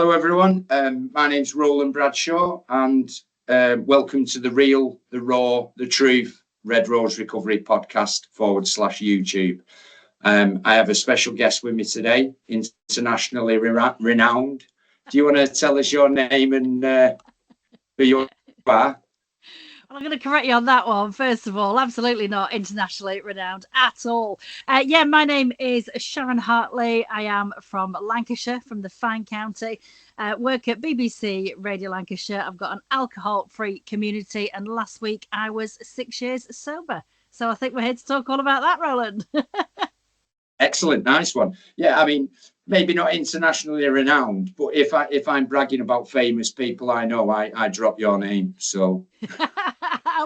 Hello, everyone. My name's Roland Bradshaw, and welcome to the Real, the Raw, the Truth Red Rose Recovery podcast /YouTube. I have a special guest with me today, internationally renowned. Do you want to tell us your name and who you are? Well, I'm going to correct you on that one. First of all, absolutely not internationally renowned at all. My name is Sharon Hartley. I am from Lancashire, from the fine county. Work at BBC Radio Lancashire. I've got an alcohol-free community, and last week I was 6 years sober. So I think we're here to talk all about that, Roland. Excellent, nice one. Yeah, I mean, maybe not internationally renowned, but if I'm bragging about famous people I know, I drop your name. So,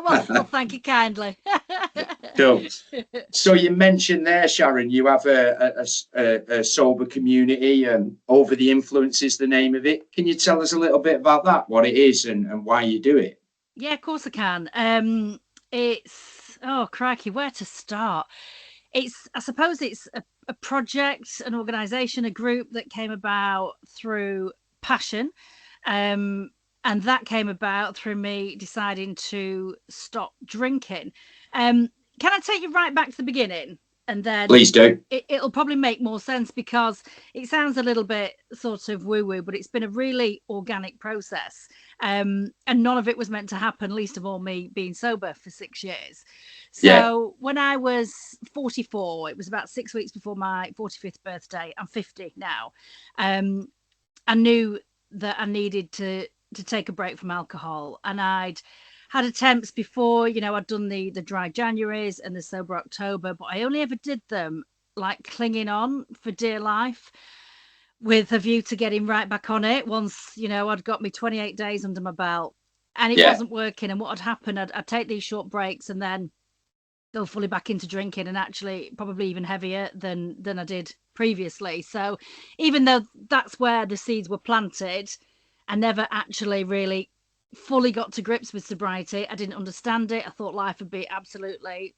well, thank you kindly. Cool. So you mentioned there, Sharon, you have a sober community, and Over the Influence is the name of it. Can you tell us a little bit about that, what it is and why you do it? Yeah, of course I can. Crikey, where to start? I suppose it's a project, an organisation, a group that came about through passion. And that came about through me deciding to stop drinking. Can I take you right back to the beginning? And then please do. It'll probably make more sense, because it sounds a little bit sort of woo-woo, but it's been a really organic process. And none of it was meant to happen, least of all me being sober for 6 years. So when I was 44, it was about 6 weeks before my 45th birthday. I'm 50 now. I knew that I needed to take a break from alcohol, and I'd had attempts before. I'd done the dry Januaries and the sober October, but I only ever did them like clinging on for dear life, with a view to getting right back on it once, I'd got me 28 days under my belt, and it wasn't working. And what had happened, I'd take these short breaks and then go fully back into drinking, and actually probably even heavier than I did previously. So even though that's where the seeds were planted, I never actually really fully got to grips with sobriety. I didn't understand it. I thought life would be absolutely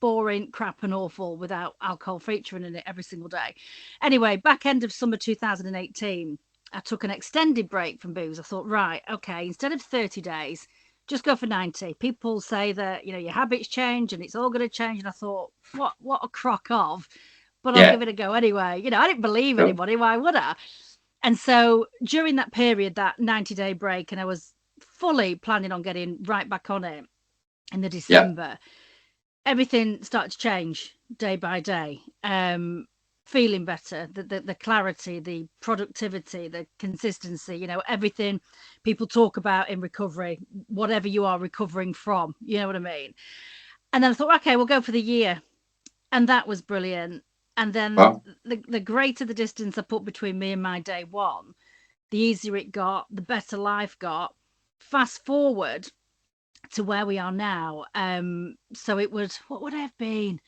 boring, crap and awful without alcohol featuring in it every single day. Anyway, back end of summer 2018, I took an extended break from booze. I thought, right, okay, instead of 30 days, just go for 90. People say that, your habits change and it's all going to change. And I thought, what a crock of, but I'll give it a go anyway. I didn't believe anybody. Why would I? And so during that period, that 90-day break, and I was fully planning on getting right back on it in the December, everything started to change day by day. Feeling better, the clarity, the productivity, the consistency, everything people talk about in recovery, whatever you are recovering from, you know what I mean? And then I thought, okay, we'll go for the year. And that was brilliant. And then the greater the distance I put between me and my day one, the easier it got, the better life got. Fast forward to where we are now. So it would, what would I have been?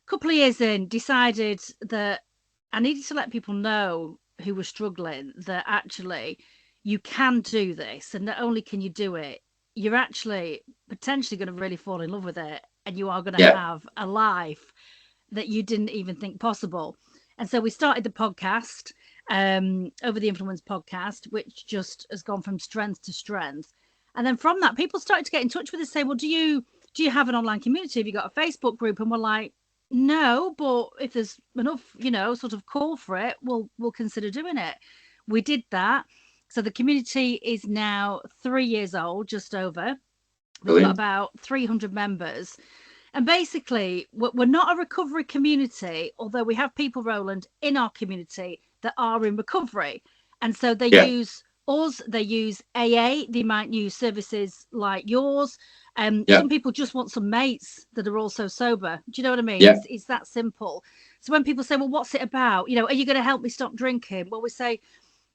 A couple of years in, decided that I needed to let people know who were struggling that actually you can do this. And not only can you do it, you're actually potentially going to really fall in love with it. And you are going to have a life that you didn't even think possible. And so we started the podcast, Over the Influence podcast, which just has gone from strength to strength. And then from that, people started to get in touch with us, say, well, do you have an online community? Have you got a Facebook group? And we're like, no, but if there's enough, sort of call for it, we'll consider doing it. We did that. So the community is now 3 years old, just over. We've got about 300 members. And basically, we're not a recovery community, although we have people, Roland, in our community that are in recovery. And so they use us, they use AA, they might use services like yours. Some people just want some mates that are also sober. Do you know what I mean? It's that simple. So when people say, well, what's it about? Are you going to help me stop drinking? Well, we say,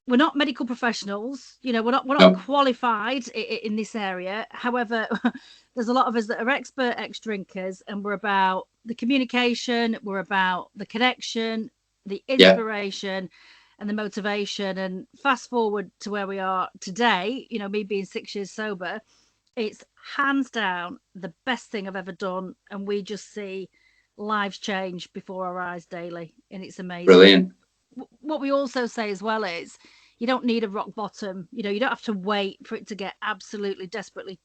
we're not medical professionals. We're not qualified in this area. However, there's a lot of us that are expert ex-drinkers, and we're about the communication, we're about the connection, the inspiration, and the motivation. And fast forward to where we are today, me being 6 years sober, it's hands down the best thing I've ever done, and we just see lives change before our eyes daily, and it's amazing. Brilliant. What we also say as well is, You don't need a rock bottom. You know, you don't have to wait for it to get absolutely desperately,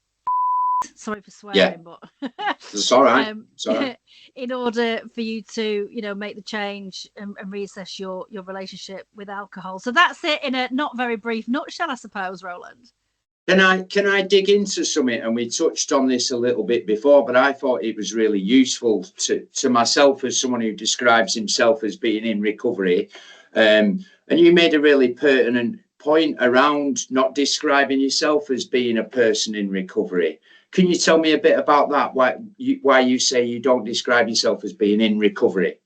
sorry for Yeah, swearing, but it's all right. It's all right. in order for you to, you know, make the change and reassess your relationship with alcohol. So that's it in a not very brief nutshell, I suppose, Roland. Can I dig into something? And we touched on this a little bit before, but I thought it was really useful to myself as someone who describes himself as being in recovery. And you made a really pertinent point around not describing yourself as being a person in recovery. Can you tell me a bit about that? Why you say you don't describe yourself as being in recovery?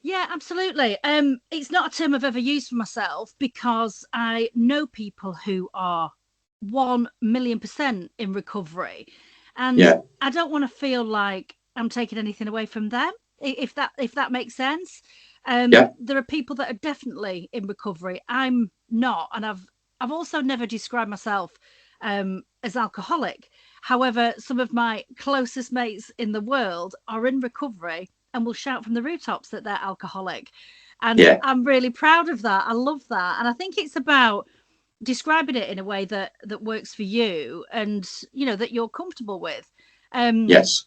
Yeah, absolutely. It's not a term I've ever used for myself because I know people who are 1,000,000% in recovery, and Yeah, I don't want to feel like I'm taking anything away from them, if that makes sense. yeah, There are people that are definitely in recovery. I'm not, and I've also never described myself as alcoholic. However, some of my closest mates in the world are in recovery and will shout from the rooftops that they're alcoholic. And yeah, I'm really proud of that. I love that. And I think it's about describing it in a way that works for you and, you know, that you're comfortable with. Um, yes,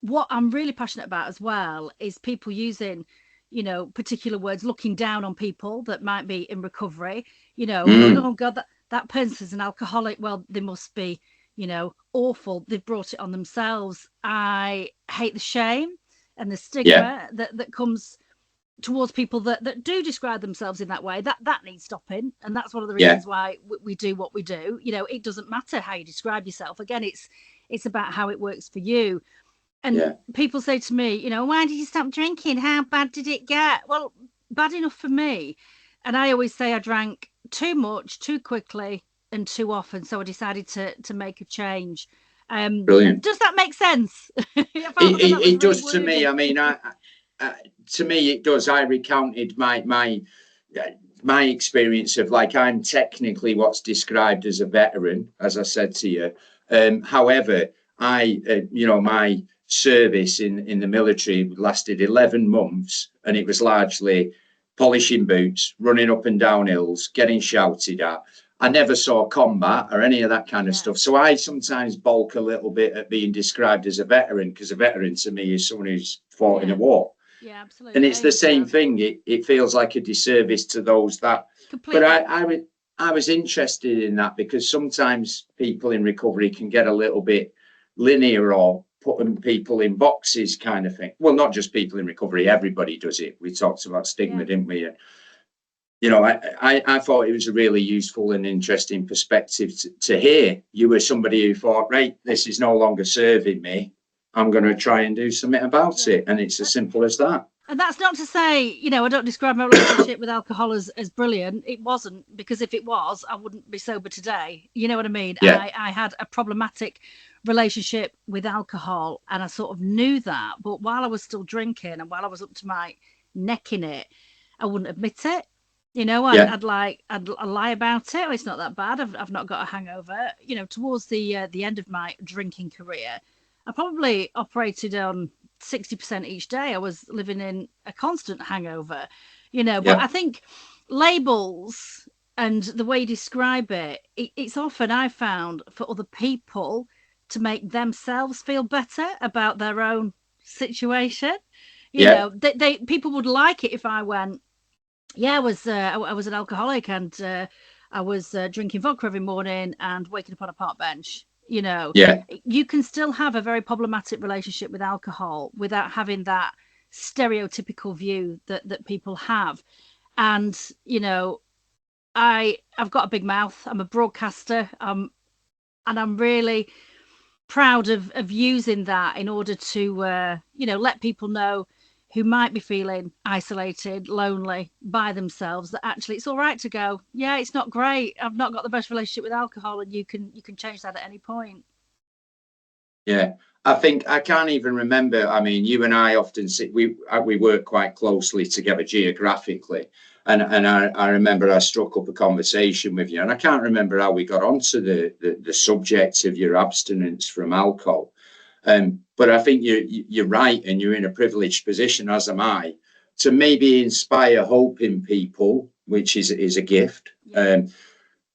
what I'm really passionate about as well is people using, you know, particular words, looking down on people that might be in recovery, you know, mm, oh God, that person's an alcoholic. Well, they must be, you know, awful. They've brought it on themselves. I hate the shame and the yeah, stigma that comes towards people that do describe themselves in that way. That needs stopping, and that's one of the yeah, reasons why we do what we do. You know, it doesn't matter how you describe yourself. Again, it's about how it works for you. And yeah, people say to me, you know, why did you stop drinking? How bad did it get? Well, bad enough for me. And I always say I drank too much, too quickly, and too often. So I decided to make a change. brilliant. Does that make sense? I It, felt as though that it, was it really does to me. wordy. I mean, to me it does. I recounted my experience of, like, I'm technically what's described as a veteran, as I said to you. However, my service in the military lasted 11 months, and it was largely polishing boots, running up and down hills, getting shouted at. I never saw combat or any of that kind of Yeah, stuff. So I sometimes balk a little bit at being described as a veteran, because a veteran to me is someone who's fought in a yeah, war. yeah, And absolutely. I it's the same understand. thing. It feels like a disservice to those that. But Completely. I was interested in that because sometimes people in recovery can get a little bit linear or putting people in boxes kind of thing. Well, not just people in recovery, everybody does it. We talked about stigma, Yeah. didn't we? I thought it was a really useful and interesting perspective to hear. You were somebody who thought, right, this is no longer serving me. I'm going to try and do something about Yeah. it. And it's as simple as that. And that's not to say, you know, I don't describe my relationship with alcohol as brilliant. It wasn't, because if it was, I wouldn't be sober today. You know what I mean? Yeah. I had a problematic relationship with alcohol, and I sort of knew that. But while I was still drinking and while I was up to my neck in it, I wouldn't admit it. You know, Yeah. I'd lie about it. Oh, it's not that bad. I've not got a hangover. You know, towards the end of my drinking career, I probably operated on 60% each day. I was living in a constant hangover, you know. But Yeah. I think labels and the way you describe it's often, I found, for other people to make themselves feel better about their own situation. You Yeah. know, they people would like it if I went, yeah, I was an alcoholic, and I was drinking vodka every morning and waking up on a park bench. You know, Yeah. you can still have a very problematic relationship with alcohol without having that stereotypical view that people have. And you know, I've got a big mouth. I'm a broadcaster. And I'm really proud of using that in order to you know, let people know who might be feeling isolated, lonely by themselves, that actually it's all right to go, yeah, it's not great, I've not got the best relationship with alcohol, and you can change that at any point. Yeah. I think I can't even remember. I mean, you and I often see we work quite closely together geographically, and I remember I struck up a conversation with you, and I can't remember how we got onto the subject of your abstinence from alcohol. But I think you're right, and you're in a privileged position, as am I, to maybe inspire hope in people which is a gift. Yeah.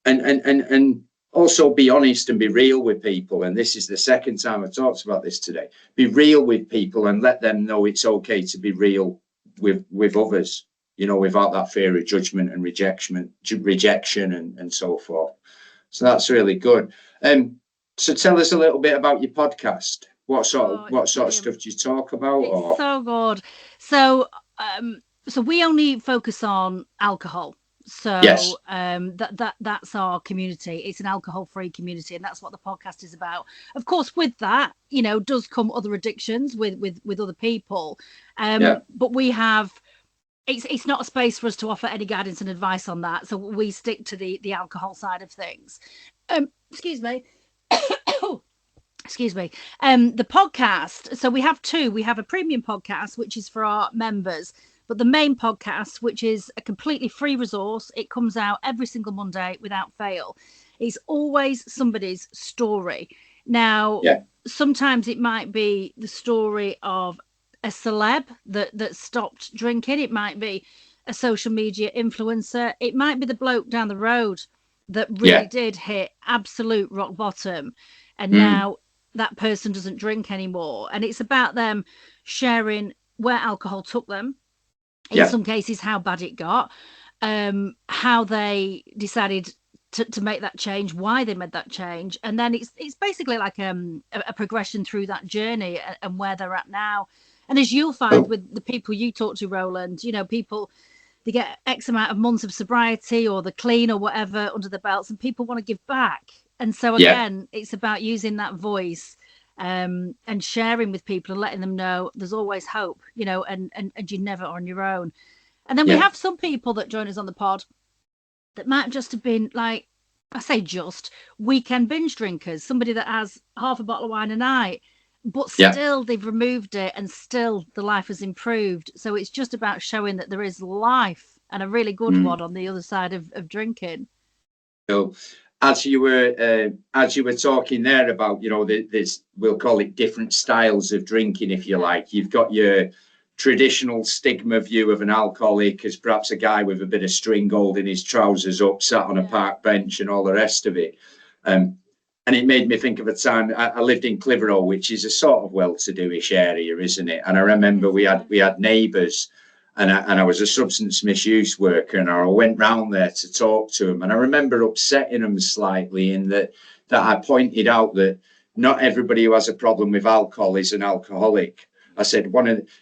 And also be honest and be real with people. And this is the second time I've talked about this today. Be real with people and let them know it's okay to be real with others, you know, without that fear of judgment and rejection and so forth. So that's really good. So tell us a little bit about your podcast. What sort of stuff do you talk about? It's so good. So so we only focus on alcohol. So Yes. That's our community. It's an alcohol-free community, and that's what the podcast is about. Of course, with that, you know, does come other addictions with other people. But we have it's not a space for us to offer any guidance and advice on that. So we stick to the alcohol side of things. Excuse me. Excuse me. The podcast. So we have two. We have a premium podcast, which is for our members. But the main podcast, which is a completely free resource, it comes out every single Monday without fail. It's always somebody's story. Now, sometimes it might be the story of a celeb that stopped drinking. It might be a social media influencer. It might be the bloke down the road that really did hit absolute rock bottom. And now that person doesn't drink anymore. And it's about them sharing where alcohol took them. In some cases, how bad it got, how they decided to make that change, why they made that change. And then it's basically like a progression through that journey and where they're at now. And as you'll find with the people you talk to, Roland, you know, people, they get X amount of months of sobriety or the clean or whatever under the belts, and people want to give back. And so, again, it's about using that voice and sharing with people and letting them know there's always hope, you know, and you're never on your own. And then we have some people that join us on the pod that might just have been like, I say just, weekend binge drinkers, somebody that has half a bottle of wine a night, but still they've removed it and still the life has improved. So it's just about showing that there is life and a really good one on the other side of drinking. So as you were talking there about, you know, this, we'll call it different styles of drinking, if you like. You've got your traditional stigma view of an alcoholic as perhaps a guy with a bit of string holding his trousers up, sat on a park bench and all the rest of it. And it made me think of a time I lived in Clitheroe, which is a sort of well-to-do-ish area, isn't it? And I remember we had neighbours, and I was a substance misuse worker, and I went round there to talk to them. And I remember upsetting them slightly in that I pointed out that not everybody who has a problem with alcohol is an alcoholic. I said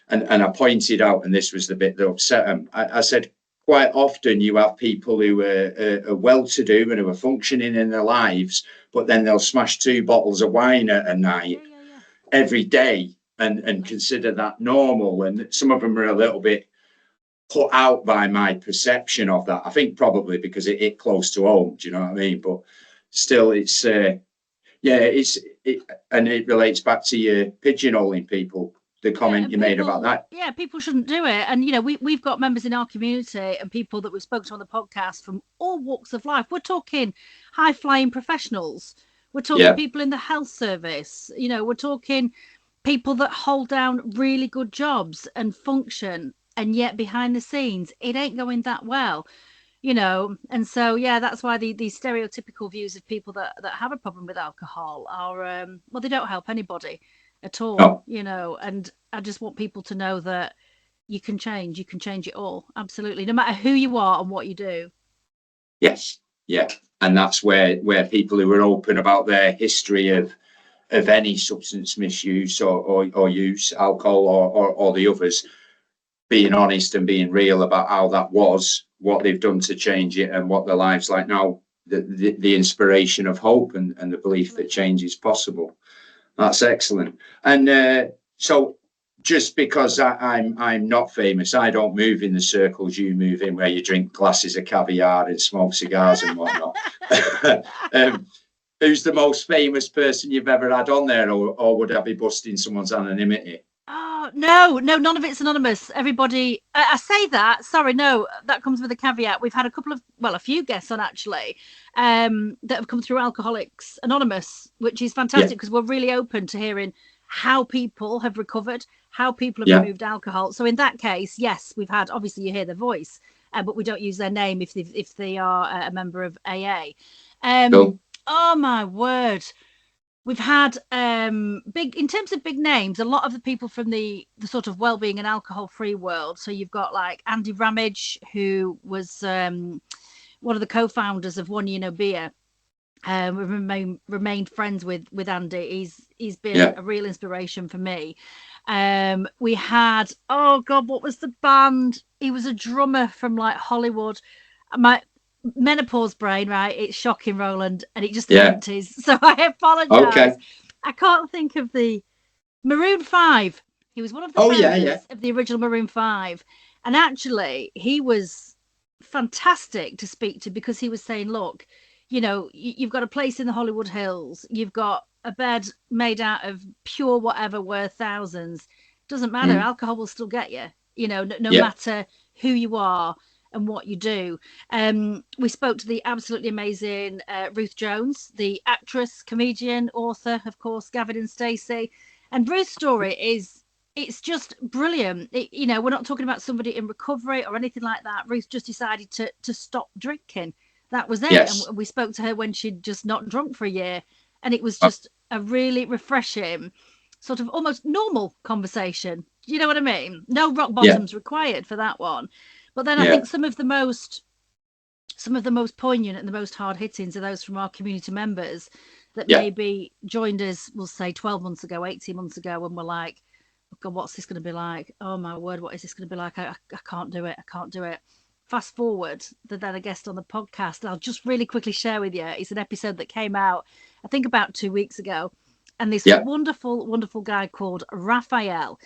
and I pointed out, and this was the bit that upset them. I said, quite often you have people who are well-to-do and who are functioning in their lives, but then they'll smash 2 bottles of wine at a night every day and consider that normal. And some of them are a little bit put out by my perception of that. I think probably because it hit close to home. Do you know what I mean? But still, it's and it relates back to your pigeonholing people. The comment you made about that. Yeah, people shouldn't do it. And, you know, we've got members in our community and people that we've spoken to on the podcast from all walks of life. We're talking high-flying professionals. We're talking people in the health service. You know, we're talking people that hold down really good jobs and function, and yet behind the scenes, it ain't going that well. You know, and so, that's why these stereotypical views of people that have a problem with alcohol are, well, they don't help anybody at all, you know. And I just want people to know that you can change it all, absolutely, no matter who you are and what you do. Yes, and that's where people who are open about their history of any substance misuse or use, alcohol or the others, being honest and being real about how that was, what they've done to change it, and what their lives like now, the inspiration of hope and the belief that change is possible. That's excellent. And so just because I'm not famous, I don't move in the circles you move in, where you drink glasses of caviar and smoke cigars and whatnot. Who's the most famous person you've ever had on there, or would I be busting someone's anonymity? Oh, no, none of it's anonymous. Everybody, I say that, sorry, no, that comes with a caveat. We've had a few guests on actually that have come through Alcoholics Anonymous, which is fantastic because we're really open to hearing how people have recovered, how people have removed alcohol. So in that case, yes, we've had, obviously you hear the voice, but we don't use their name if they are a member of AA. Cool. Oh my word. We've had big, in terms of big names, a lot of the people from the sort of well-being and alcohol-free world. So you've got like Andy Ramage, who was one of the co-founders of One Year No Beer. We remained friends with Andy. He's been a real inspiration for me. We had, oh God, what was the band? He was a drummer from like Hollywood. My menopause brain, right? It's shocking, Roland, and it just empties. So I apologize. Okay. I can't think of the Maroon 5. He was one of the founders of the original Maroon 5. And actually, he was fantastic to speak to, because he was saying, look, you know, you've got a place in the Hollywood Hills. You've got a bed made out of pure whatever, worth thousands. Doesn't matter. Alcohol will still get you, you know, no matter who you are and what you do. We spoke to the absolutely amazing Ruth Jones, the actress, comedian, author, of course, Gavin and Stacey. And Ruth's story it's just brilliant. You know, we're not talking about somebody in recovery or anything like that. Ruth just decided to stop drinking. That was it. Yes. And we spoke to her when she'd just not drunk for a year. And it was just a really refreshing, sort of almost normal conversation. You know what I mean? No rock bottoms required for that one. But then I think some of the most poignant and the most hard hitting are those from our community members that maybe joined us, we'll say 12 months ago, 18 months ago, and were like, oh God, what's this going to be like? Oh my word, what is this going to be like? I can't do it. I can't do it. Fast forward, they're then a guest on the podcast. And I'll just really quickly share with you. It's an episode that came out, I think, about 2 weeks ago. And this wonderful, wonderful guy called Raphael,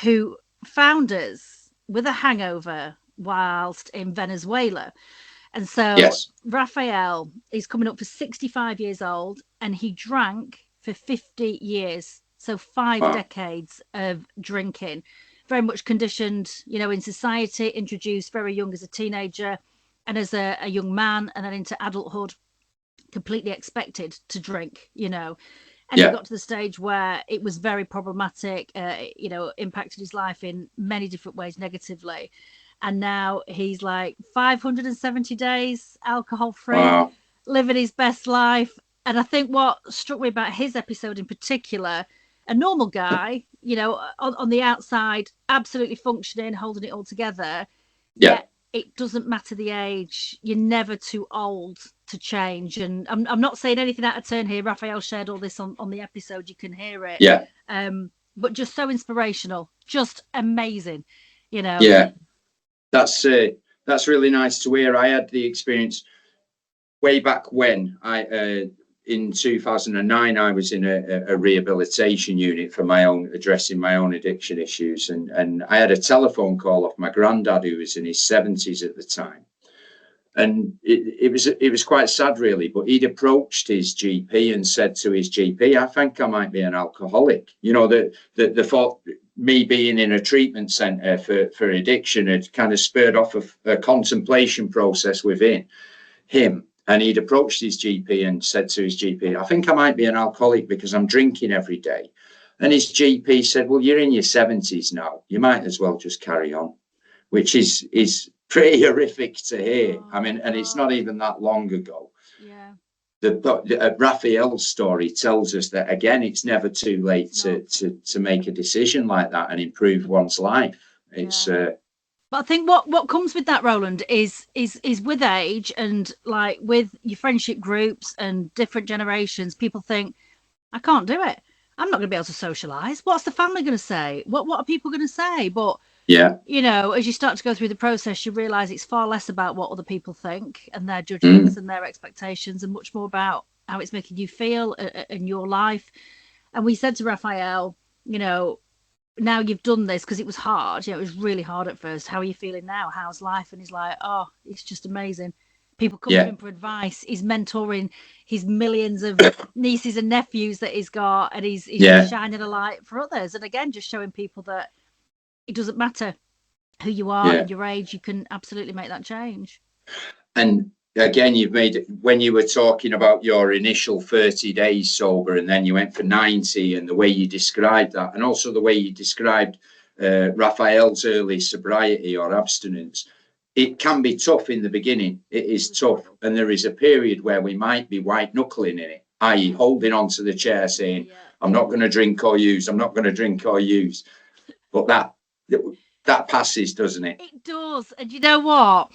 who found us with a hangover whilst in Venezuela. And so Raphael is coming up for 65 years old, and he drank for 50 years. So 5 decades of drinking. Very much conditioned, you know, in society, introduced very young as a teenager and as a young man, and then into adulthood, completely expected to drink, you know. And he got to the stage where it was very problematic, you know, impacted his life in many different ways negatively. And now he's like 570 days alcohol free, living his best life. And I think what struck me about his episode in particular, a normal guy, you know, on the outside, absolutely functioning, holding it all together. Yet it doesn't matter the age. You're never too old to change. And I'm not saying anything out of turn here. Raphael shared all this on the episode. You can hear it. Yeah. But just so inspirational, just amazing, you know. Yeah. That's really nice to hear. I had the experience way back when in 2009, I was in a rehabilitation unit for addressing my own addiction issues. And I had a telephone call off my granddad, who was in his 70s at the time. And it was quite sad, really. But he'd approached his GP and said to his GP, I think I might be an alcoholic. You know, the thought, me being in a treatment centre for addiction had kind of spurred off a contemplation process within him. And he'd approached his GP and said to his GP, I think I might be an alcoholic because I'm drinking every day. And his GP said, well, you're in your 70s now. You might as well just carry on, which is pretty horrific to hear. I mean, and it's not even that long ago. Yeah. The Raphael's story tells us that, again, it's never too late to make a decision like that and improve one's life. It's But I think what comes with that, Roland, is with age and like with your friendship groups and different generations, people think, I can't do it. I'm not going to be able to socialise. What's the family going to say? What are people going to say? But you know, as you start to go through the process, you realise it's far less about what other people think and their judgments and their expectations, and much more about how it's making you feel in your life. And we said to Raphael, you know, now you've done this, because it was hard. You know, it was really hard at first. How are you feeling now? How's life? And he's like, oh, it's just amazing. People come to him for advice. He's mentoring his millions of nieces and nephews that he's got, and he's shining a light for others. And again, just showing people that it doesn't matter who you are and your age, you can absolutely make that change. And again, you've made it, when you were talking about your initial 30 days sober and then you went for 90, and the way you described that, and also the way you described Raphael's early sobriety or abstinence, it can be tough in the beginning. It is tough. And there is a period where we might be white knuckling in it, i.e. holding onto the chair saying, I'm not going to drink or use. I'm not going to drink or use. But that passes, doesn't it? It does. And you know what?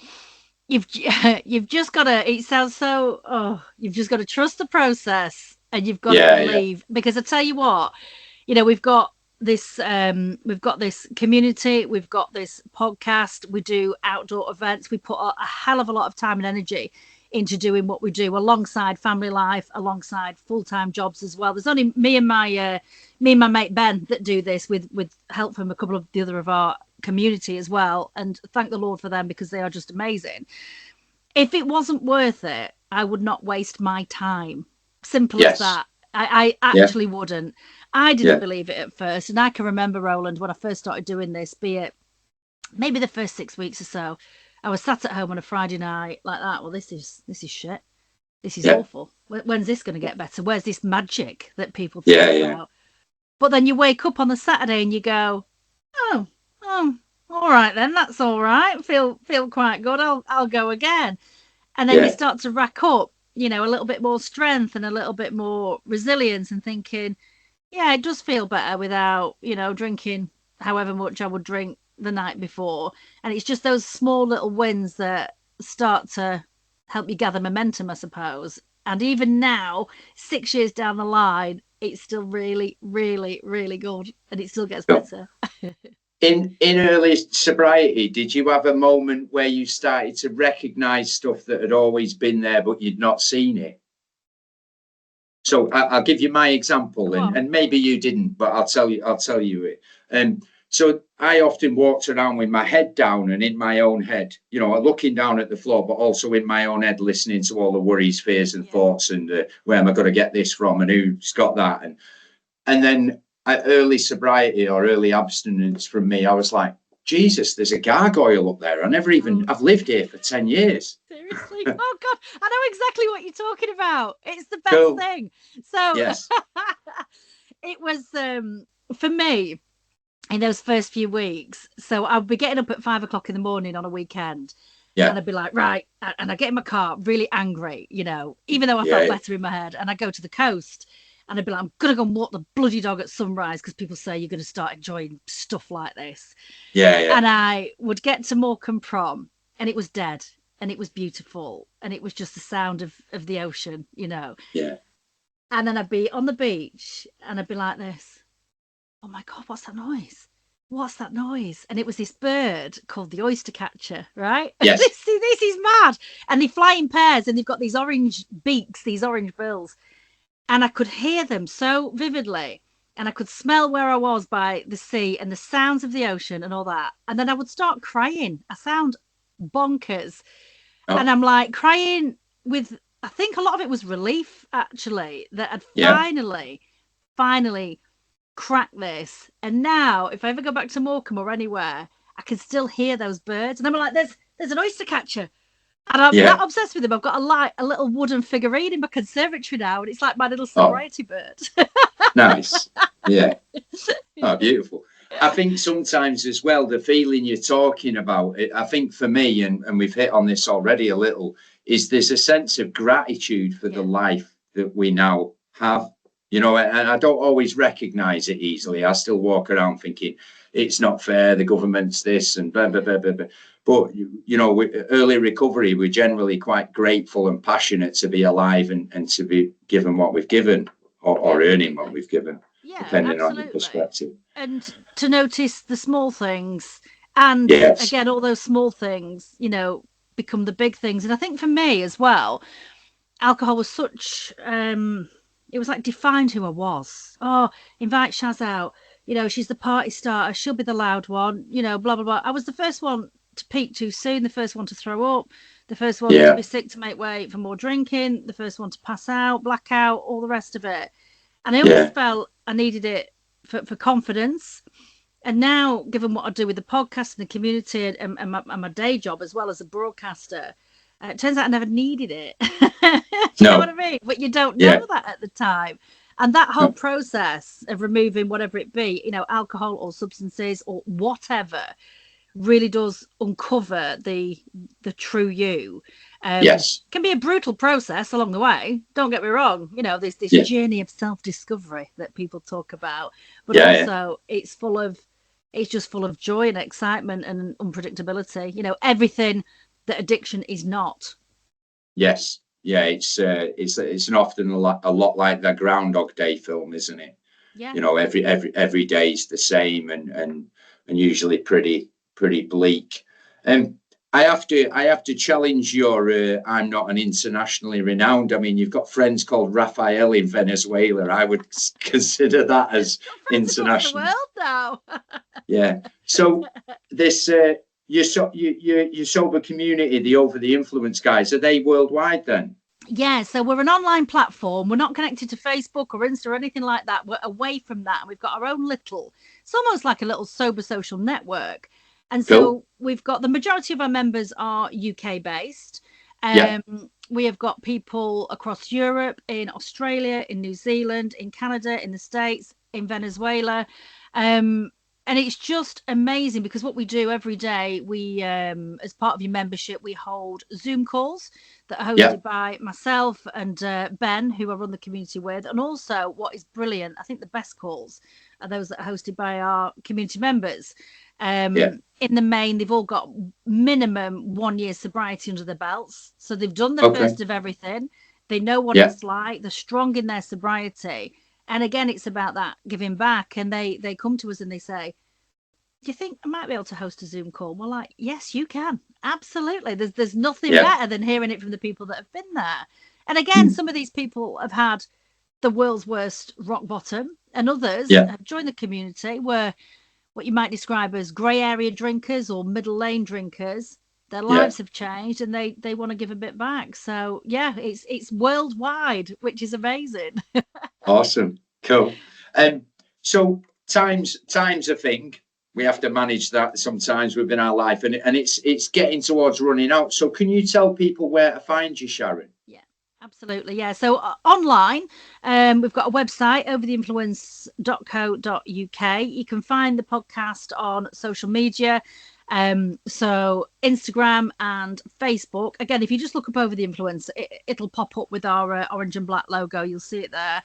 You've just got to, it sounds so, you've just got to trust the process, and you've got to believe, because I tell you what, we've got this community, we've got this podcast, we do outdoor events, we put a hell of a lot of time and energy into doing what we do alongside family life, alongside full-time jobs as well. There's only me and my mate Ben that do this with help from a couple of the other of our community as well, and thank the Lord for them, because they are just amazing. If it wasn't worth it, I would not waste my time. Simple as that. I actually wouldn't. I didn't believe it at first, and I can remember, Roland, when I first started doing this, be it maybe the first 6 weeks or so, I was sat at home on a Friday night like that. Well, this is shit. This is awful. When's this going to get better? Where's this magic that people talk about? But then you wake up on the Saturday and you go, oh, all right then, that's all right. Feel quite good. I'll go again. And then you start to rack up, a little bit more strength and a little bit more resilience, and thinking, yeah, it does feel better without, drinking however much I would drink the night before. And it's just those small little wins that start to help you gather momentum, I suppose. And even now, 6 years down the line, it's still really, really, really good, and it still gets better. In early sobriety, did you have a moment where you started to recognize stuff that had always been there, but you'd not seen it? So I'll give you my example, and maybe you didn't, but I'll tell you it. So I often walked around with my head down and in my own head, looking down at the floor, but also in my own head, listening to all the worries, fears, and thoughts, and where am I going to get this from, and who's got that, and then at early sobriety or early abstinence from me, I was like, Jesus, there's a gargoyle up there. I've lived here for 10 years. Seriously? Oh God, I know exactly what you're talking about. It's the best thing. So it was, for me, in those first few weeks. So I'd be getting up at 5 o'clock in the morning on a weekend. Yeah. And I'd be like, right. And I get in my car really angry, even though I felt better in my head. And I go to the coast. And I'd be like, I'm going to go and walk the bloody dog at sunrise, because people say you're going to start enjoying stuff like this. Yeah. And I would get to Morecambe Prom, and it was dead, and it was beautiful, and it was just the sound of the ocean, Yeah. And then I'd be on the beach, and I'd be like this. Oh my God, what's that noise? What's that noise? And it was this bird called the oyster catcher, right? Yes. This is mad. And they fly in pairs, and they've got these orange beaks, these orange bills. And I could hear them so vividly, and I could smell where I was by the sea and the sounds of the ocean and all that. And then I would start crying. I sound bonkers. Oh. And I'm like crying with, I think a lot of it was relief, actually, that I'd finally cracked this. And now, if I ever go back to Morecambe or anywhere, I can still hear those birds. And I'm like, there's an oyster catcher. And I'm that obsessed with him. I've got a little wooden figurine in my conservatory now, and it's like my little sobriety bird. Nice. Yeah. Oh, beautiful. I think sometimes as well, the feeling you're talking about, I think for me, and we've hit on this already a little, is there's a sense of gratitude for the life that we now have, and I don't always recognize it easily. I still walk around thinking it's not fair, the government's this and blah, blah, blah, blah, blah. But, with early recovery, we're generally quite grateful and passionate to be alive and to be given what we've given or earning what we've given, depending on your perspective. And to notice the small things, and again, all those small things, become the big things. And I think for me as well, alcohol was such, it was like defined who I was. Oh, invite Shaz out. She's the party starter. She'll be the loud one, blah, blah, blah. I was the first one to peak too soon, the first one to throw up, the first one to be sick to make way for more drinking, the first one to pass out, black out, all the rest of it. And I always felt I needed it for confidence. And now, given what I do with the podcast and the community and my day job as well as a broadcaster, it turns out I never needed it. Do you know what I mean? But you don't know that at the time. And that whole process of removing whatever it be, alcohol or substances or whatever, really does uncover the true you. Yes. Can be a brutal process along the way. Don't get me wrong. You know, this Yeah. journey of self-discovery that people talk about, but Yeah. also it's just full of joy and excitement and unpredictability. You know, everything that addiction is not. Yes. Yeah. It's an often a lot like the Groundhog Day film, isn't it? Yeah. You know, every day is the same, and usually pretty bleak. I have to challenge your I'm not an internationally renowned. I mean, you've got friends called Rafael in Venezuela. I would consider that as Friends across the international. world now. Yeah. So this your sober community, the Over the Influence guys, are they worldwide then? Yeah, so we're an online platform. We're not connected to Facebook or Insta or anything like that. We're away from that. And we've got our own little, it's almost like a little sober social network. And Cool. so we've got the majority of our members are UK based. Yeah. We have got people across Europe, in Australia, in New Zealand, in Canada, in the States, in Venezuela. And it's just amazing because what we do every day, we, as part of your membership, we hold Zoom calls that are Yeah. hosted by myself and Ben, who I run the community with. And also, what is brilliant, I think the best calls are those that are hosted by our community members. Yeah. In the main, they've all got minimum 1 year sobriety under their belts. So they've done the Okay. first of everything. They know what Yeah. it's like. They're strong in their sobriety. And again, it's about that giving back. And they come to us and they say, do you think I might be able to host a Zoom call? We're like, yes, you can. Absolutely. There's nothing Yeah. better than hearing it from the people that have been there. And again, Mm. some of these people have had the world's worst rock bottom, and others Yeah. have joined the community where what you might describe as grey area drinkers or middle lane drinkers. Their Yeah. lives have changed and they want to give a bit back. So yeah, it's worldwide, which is amazing. Awesome. Cool. So time's a thing. We have to manage that sometimes within our life, and it's getting towards running out. So can you tell people where to find you, Sharon? Yeah, absolutely. Yeah. So online, we've got a website, overtheinfluence.co.uk. You can find the podcast on social media. So Instagram and Facebook. Again, if you just look up Over the Influence, it'll pop up with our orange and black logo. You'll see it there.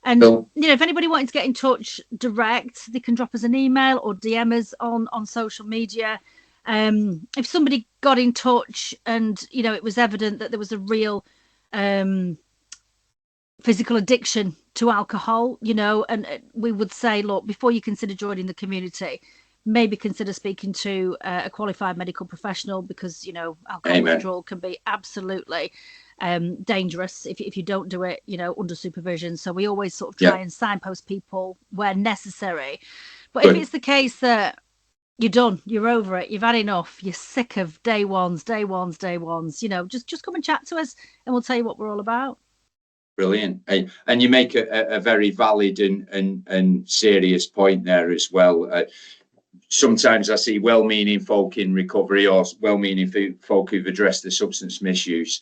And Cool. you know, if anybody wanting to get in touch direct, they can drop us an email or DM us on social media. If somebody got in touch and you know it was evident that there was a real physical addiction to alcohol, you know, and we would say, look, before you consider joining the community, maybe consider speaking to a qualified medical professional because, you know, alcohol Amen. withdrawal can be absolutely dangerous if you don't do it, you know, under supervision. So we always sort of try and signpost people where necessary. But Good. if it's the case that you're done, you're over it, you've had enough, you're sick of day ones, you know, just come and chat to us and we'll tell you what we're all about. Brilliant. And you make a very valid and serious point there as well. Sometimes I see well-meaning folk in recovery or well-meaning folk who've addressed the substance misuse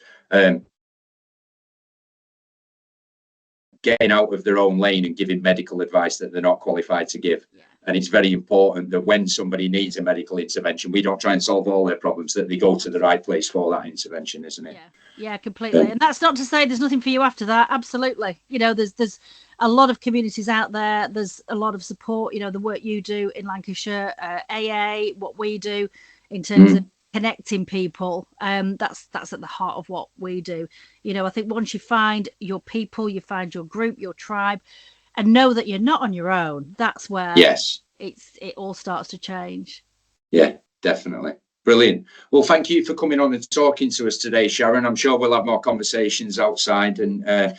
getting out of their own lane and giving medical advice that they're not qualified to give. Yeah. And it's very important that when somebody needs a medical intervention, we don't try and solve all their problems, that they go to the right place for that intervention, isn't it? Yeah, completely. And that's not to say there's nothing for you after that. Absolutely. You know, there's a lot of communities out there. There's a lot of support, you know, the work you do in Lancashire, AA, what we do in terms of connecting people. That's at the heart of what we do. You know, I think once you find your people, you find your group, your tribe, and know that you're not on your own, that's where it all starts to change. Yeah, definitely. Brilliant. Well, thank you for coming on and talking to us today, Sharon. I'm sure we'll have more conversations outside. And no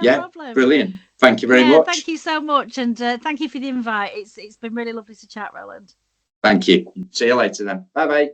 problem. Brilliant. Thank you very much. Thank you so much, and thank you for the invite. It's been really lovely to chat, Roland. Thank you. See you later then. Bye bye.